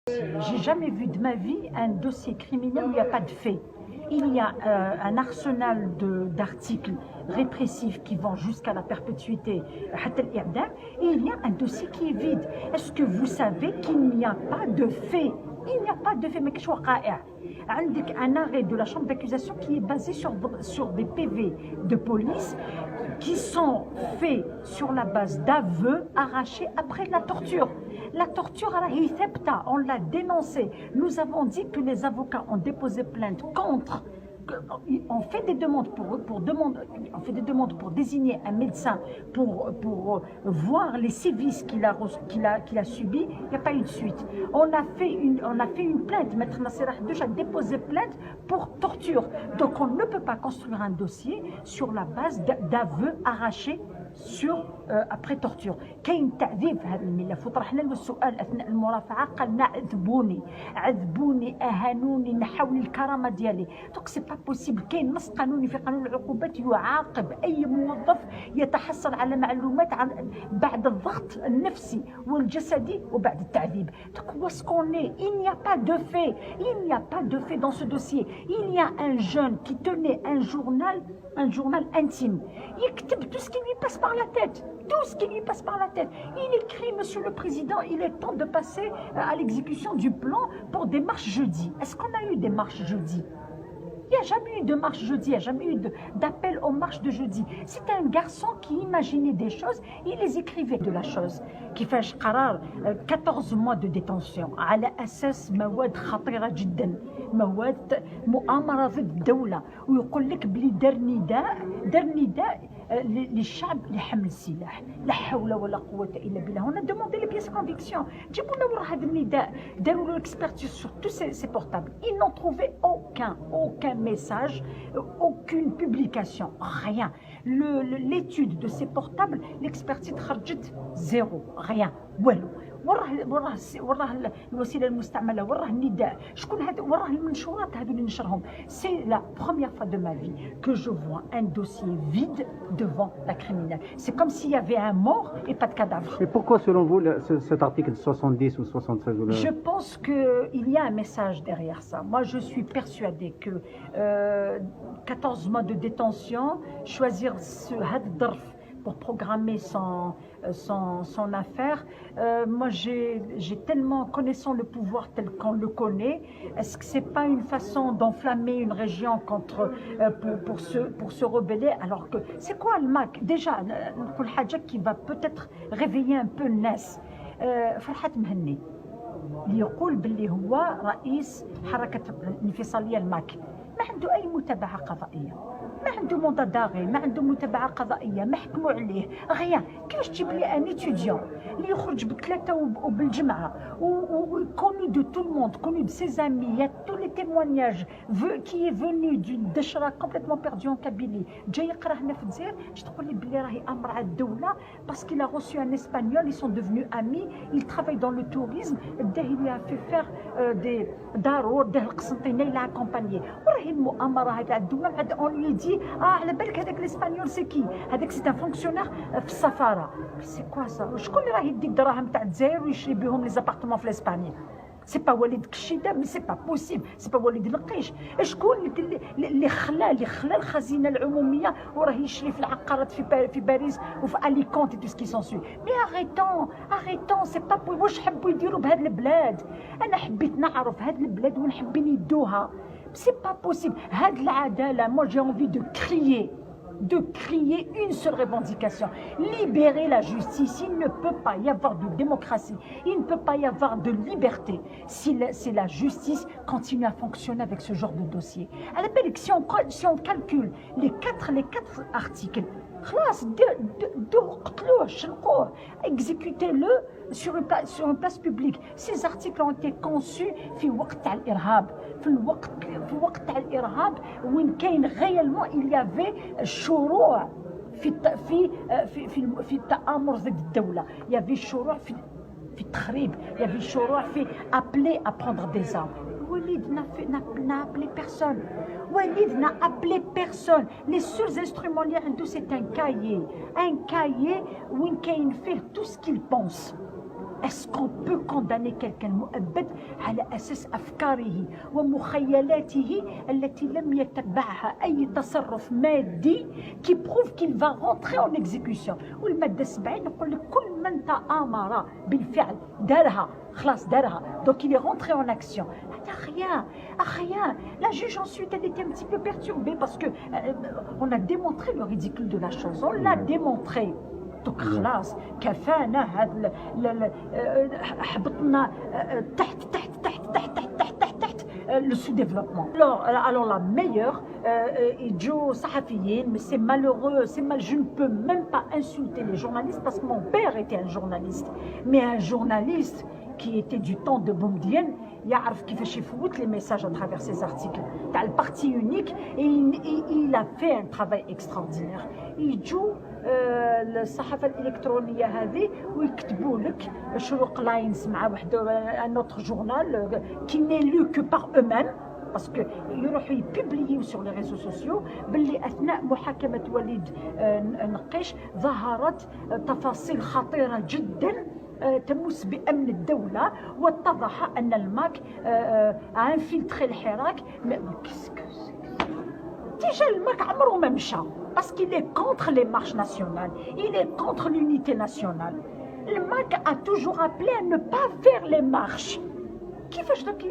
J'ai jamais vu de ma vie un dossier criminel où il n'y a pas de fait. Il y a un arsenal d'articles répressifs qui vont jusqu'à la perpétuité, et il y a un dossier qui est vide. Est-ce que vous savez qu'il n'y a pas de fait? Il n'y a pas de fait, mais qu'est-ce qu'il un arrêt de la chambre d'accusation qui est basé sur des PV de police qui sont faits sur la base d'aveux arrachés après la torture. La torture, on l'a dénoncé. Nous avons dit que les avocats ont déposé plainte contre. On fait des demandes pour désigner un médecin pour voir les sévices qu'il a subis. Il n'y a pas eu de suite. On a fait une plainte. Maître Nasser Haddouche a déposé plainte pour torture. Donc on ne peut pas construire un dossier sur la base d'aveux arrachés après torture. كاين تعذيب في هذه الملف وطرحنا له السؤال اثناء المرافعه، قالنا عذبوني اهانوني نحوا لي الكرامه ديالي. دونك سي با بوسيبل. كاين نص قانوني في قانون العقوبات يعاقب اي موظف يتحصل على معلومات بعد الضغط النفسي والجسدي وبعد التعذيب. دونك واسكوني il n'y a pas de fait. Il n'y a pas de fait dans ce dossier. Il y a un jeune qui tenait un journal intime. يكتب tout ce qui lui passe par la tête. Tout ce qui lui passe par la tête. Il écrit, Monsieur le Président, il est temps de passer à l'exécution du plan pour des marches jeudi. Est-ce qu'on a eu des marches jeudi? Il n'y a jamais eu de marche jeudi, il n'y a jamais eu d'appel aux marches de jeudi. C'était un garçon qui imaginait des choses, il les écrivait de la chose. Qui fait 14 mois de détention على أساس مواد خطيرة جدا، مواد مؤامرة ضد الدولة، ويقول لك بلي دار نداء للشعب لحمل السلاح. لا حول ولا قوة إلا بالله. On a demandé les pièces de conviction. جيبوا لنا ورا هذا النداء، داروا له l'expertise sur tous ces portables. Ils n'ont trouvé aucun message, aucune publication, rien. L'étude de ces portables, l'expertise خرجت zéro, rien. والو. وراه الوسيله المستعمله، وراه النداء، شكون هذا، وراه المنشورات هذو اللي نشرهم. C'est la première fois de ma vie que je vois un dossier vide devant la criminelle. C'est comme s'il y avait un mort et pas de cadavre. Et pourquoi, selon vous, cet article 70 ou 76 ou Je pense qu'il y a un message derrière ça. Moi, je suis persuadée que 14 mois de détention, choisir ce haddarf pour programmer son affaire. Moi, j'ai tellement, connaissant le pouvoir tel qu'on le connaît, est-ce que c'est pas une façon d'enflammer une région pour se rebeller? Alors que, c'est quoi le MAC? Déjà, le حاجة qui va peut-être réveiller un peu الناس. فرحات مهني اللي يقول باللي هو رئيس حركة الانفصالية الماك، ما عنده أي متابعة قضائية، ما عنده موندا داغي، ما عنده متابعة قضائية، ما حكموا عليه، غيان. كيفاش تجيب لي ان اتيديون اللي يخرج بثلاثة وبالجمعة وكوني دو تو الموند، كوني بسيز امي، يا تو لي تيموانياج كي فوني دو دشرة كومبليتمون بيردو ان كابيلي، جاي يقرا هنا في الجزائر، باش تقول لي بلي راهي امر على الدولة باسكو il a reçu un espagnol, ils sont devenus amis, ils travaillent dans le tourisme. il lui a fait faire des ضرور داه القسنطينة il l'a accompagné. وراهي المؤامرة هذه على الدولة. بعد on lui dit على بالك هذاك الاسبانيول سي كي، هذاك سي ان فونكسيونير في السفارة. سي كوا سا؟ شكون اللي راه يدي الدراهم تاع الجزائر ويشري بهم لي زابارتمون في الاسبانيا؟ سي با وليد كشيده، مي سي با بوسيبل، سي با وليد نقيش. شكون اللي خلى الخزينه العموميه وراه يشري في العقارات في باريس وفي اليكونتي تو سكي سون سوي؟ مي اريتون سي با واش حبوا يديروا بهاد البلاد؟ انا حبيت نعرف هاد البلاد وين حابين يدوها. سي با بوسيبل هاد العداله. مو جي انفي de crier une seule revendication: libérer la justice. Il ne peut pas y avoir de démocratie, il ne peut pas y avoir de liberté si la justice continue à fonctionner avec ce genre de dossier. À la belle, si on calcule les quatre articles, exécutez-le sur une place publique. Ces articles ont été conçus في وقت تاع الإرهاب، في وقت تاع الإرهاب وين كاين réellement il y avait شروع في التآمر ضد الدولة. Il y avait شروع في التخريب، il y avait شروع في appeler à prendre des armes. Walid n'a appelé personne. Walid n'a appelé personne. Les seuls instruments اللي عنده c'est un cahier où il fait tout ce qu'il pense. Est-ce qu'on peut condamner quelqu'un مؤبد على أساس أفكاره ومخيلاته التي لم يتبعها أي تصرف مادي qui prouve qu'il va rentrer en exécution. والمادة 70 يقول لك كل من تآمر بالفعل دارها خلاص دارها donc il est rentré en action. Rien. La juge ensuite elle était un petit peu perturbée parce que on a démontré le ridicule de la chose, on l'a démontré. Donc خلاص كفانا هذا حبطنا تحت le sous-développement. Alors la meilleure, Joe Sahafiyin, mais c'est malheureux, je ne peux même pas insulter les journalistes parce que mon père était un journaliste. Mais un journaliste qui était du temps de Boumediene, يعرف كيفاش يفوت les messages à travers ses articles. T'as le parti unique et il a fait un travail extraordinaire. يجوا الصحافه الالكترونيه هذه ويكتبوا لك شروق لاينز مع واحد ان اوتر جورنال كي ني لو كو بار او ميم باسكو يروحوا يبوبليو سور لي ريزو سوسيو باللي اثناء محاكمه وليد نقيش ظهرت تفاصيل خطيره جدا تمس بامن الدوله واتضح ان الماك انفلتري الحراك. Déjà, le MAC عمره ما مشى parce qu'il est contre les marches nationales, il est contre l'unité nationale. Le MAC a toujours appelé à ne pas faire les marches. كيفاش داك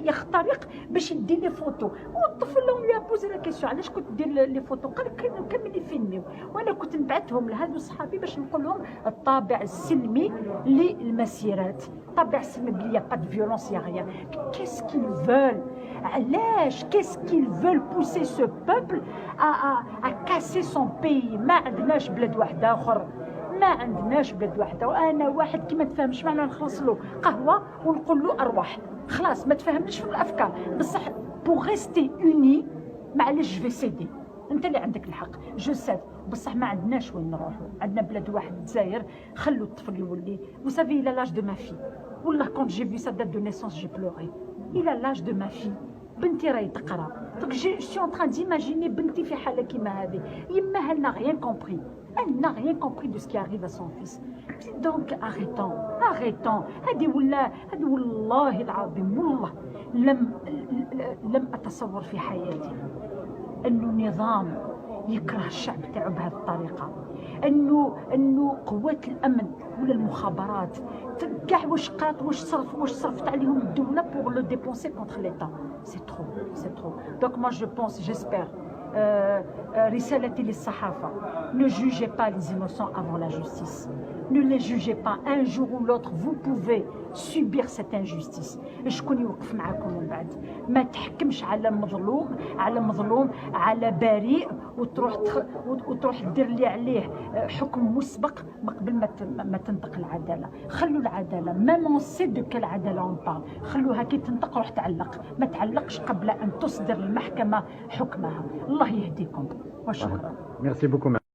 يخترق باش يدير لي فوتو والطفل لهم لي بوزي لا كيسيون علاش كنت دير لي فوتو قال لك كانوا كامل يفيلميو وانا كنت نبعثهم لهادو صحابي باش نقول لهم الطابع السلمي للمسيرات الطابع السلمي بلي يا با دو فيولونس يا غيان كيس كيل فول علاش كيس كيل فول بوسي سو بوبل ا كاسي سون بي ما عندناش بلاد واحد اخر ما عندناش بلاد واحده وانا واحد كي ما تفهمش معنا نخلص له قهوه ونقول له ارواح خلاص ما تفهمنيش في الافكار بصح بو ريستي اوني معليش في سيدي انت اللي عندك الحق جو سيد بصح ما عندناش وين نروحوا عندنا بلاد واحد الجزائر خلوا الطفل يولي وسافي الى لاج دو ما في والله كونت جي في سا دات دو نيسونس جي بلوري الى لاج دو ما في بنتي راهي تقرا دونك جو سي اون تران ديماجيني بنتي في حاله كيما هذه يما elle n'a rien compris. Elle n'a rien compris de ce qui arrive à son fils. Donc arrêtons. هذه والله العظيم والله لم أتصور في حياتي أنه نظام يكره الشعب تاعو بهذه الطريقة، أنه قوات الأمن ولا المخابرات كاع واش قات واش صرفت عليهم الدولة pour le dépenser contre l'État. C'est trop. Donc moi je pense, j'espère رسالتي للصحافة ne jugez pas les innocents avant la justice. Ne les jugez pas. Un jour ou l'autre, vous pouvez subir cette injustice. شكون يوقف معاكم من بعد؟ ما تحكمش على مظلوم على بريء وتروح دير لي عليه حكم مسبق قبل ما تنطق العدالة. خلوا العدالة ميم اون سي دو كال عدالة اون بارل خلوها كي تنطق روح تعلق ما تعلقش قبل أن تصدر المحكمة حكمها. الله يهديكم وشكرا. Merci beaucoup.